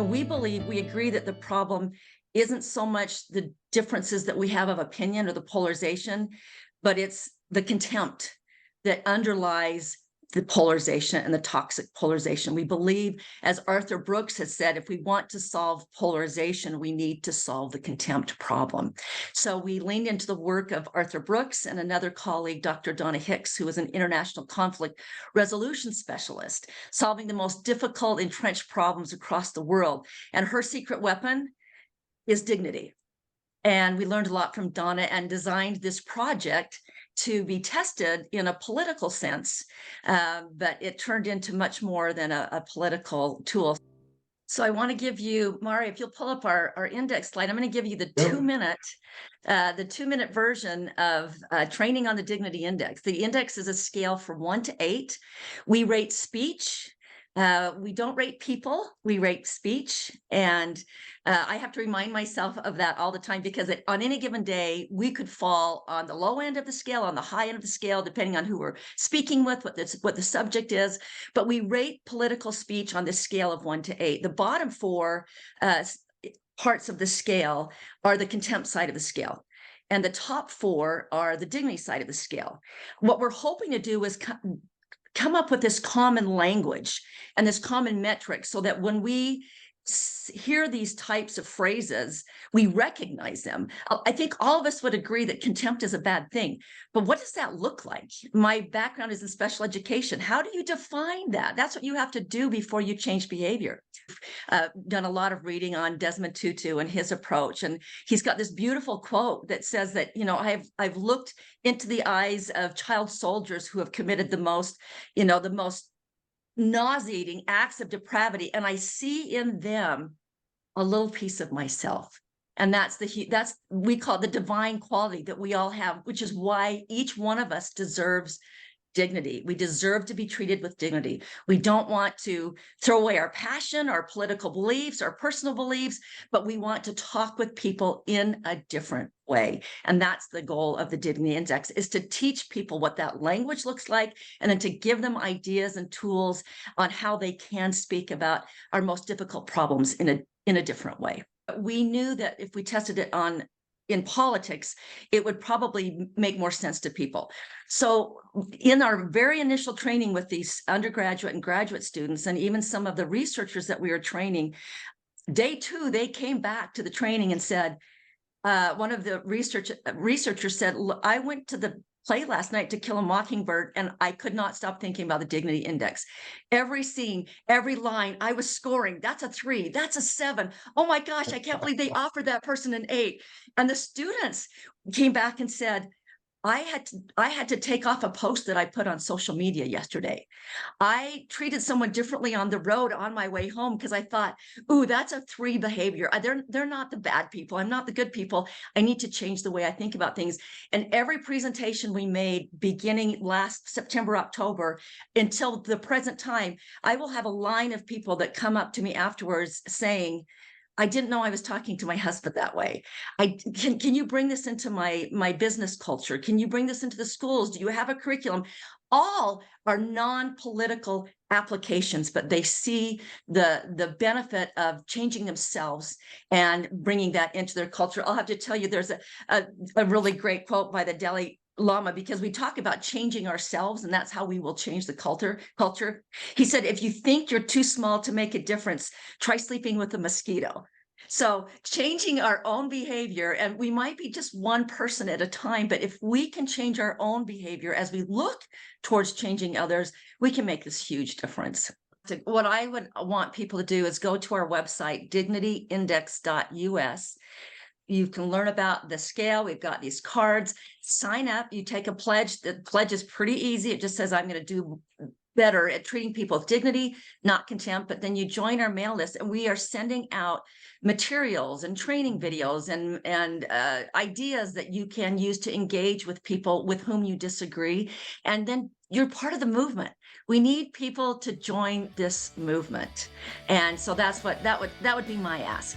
We believe, we agree that the problem isn't so much the differences that we have of opinion or the polarization, but it's the contempt that underlies the polarization and the toxic polarization. We believe, as Arthur Brooks has said, if we want to solve polarization, we need to solve the contempt problem. So we leaned into the work of Arthur Brooks and another colleague, Dr. Donna Hicks, who is an international conflict resolution specialist, solving the most difficult entrenched problems across the world. And her secret weapon is dignity. And we learned a lot from Donna and designed this project to be tested in a political sense, but it turned into much more than a political tool. So I want to give you, Mari, if you'll pull up our index slide, I'm going to give you the Yep. 2-minute version of training on the dignity index. The index is a scale from 1 to 8. We rate speech. We don't rate people, we rate speech. And I have to remind myself of that all the time, because on any given day, we could fall on the low end of the scale, on the high end of the scale, depending on who we're speaking with, what the subject is. But we rate political speech on this scale of 1 to 8. The bottom 4 parts of the scale are the contempt side of the scale. And the top 4 are the dignity side of the scale. What we're hoping to do is come up with this common language and this common metric, so that when we hear these types of phrases, we recognize them. I think all of us would agree that contempt is a bad thing, but what does that look like? My background is in special education. How do you define that? That's what you have to do before you change behavior. Done a lot of reading on Desmond Tutu and his approach, and he's got this beautiful quote that says that, I've looked into the eyes of child soldiers who have committed the most nauseating acts of depravity, and I see in them a little piece of myself. And that's we call it the divine quality that we all have, which is why each one of us deserves dignity. We deserve to be treated with dignity. We don't want to throw away our passion, our political beliefs, our personal beliefs, but we want to talk with people in a different way. And that's the goal of the Dignity Index, is to teach people what that language looks like, and then to give them ideas and tools on how they can speak about our most difficult problems in a different way. We knew that if we tested it in politics, it would probably make more sense to people. So in our very initial training with these undergraduate and graduate students, and even some of the researchers that we were training, day 2, they came back to the training and said, one of the researchers said, I went to the play last night, To Kill a Mockingbird, and I could not stop thinking about the Dignity Index. Every scene, every line, I was scoring. That's a 3, that's a 7. Oh my gosh, I can't believe they offered that person an 8. And the students came back and said, I had to take off a post that I put on social media yesterday. I treated someone differently on the road on my way home because I thought, ooh, that's a 3 behavior. They're not the bad people. I'm not the good people. I need to change the way I think about things. And every presentation we made beginning last September, October, until the present time, I will have a line of people that come up to me afterwards saying, I didn't know I was talking to my husband that way. Can you bring this into my business culture? Can you bring this into the schools? Do you have a curriculum? All are non-political applications, but they see the benefit of changing themselves and bringing that into their culture. I'll have to tell you, there's a really great quote by the Dalai Lama, because we talk about changing ourselves, and that's how we will change the culture. He said, if you think you're too small to make a difference, try sleeping with a mosquito. So changing our own behavior, and we might be just one person at a time, but if we can change our own behavior as we look towards changing others, we can make this huge difference. What I would want people to do is go to our website, dignityindex.us. You can learn about the scale. We've got these cards. Sign up. You take a pledge. The pledge is pretty easy. It just says, I'm going to do better at treating people with dignity, not contempt. But then you join our mail list, and we are sending out materials and training videos and ideas that you can use to engage with people with whom you disagree. And then you're part of the movement. We need people to join this movement. And so that would be my ask.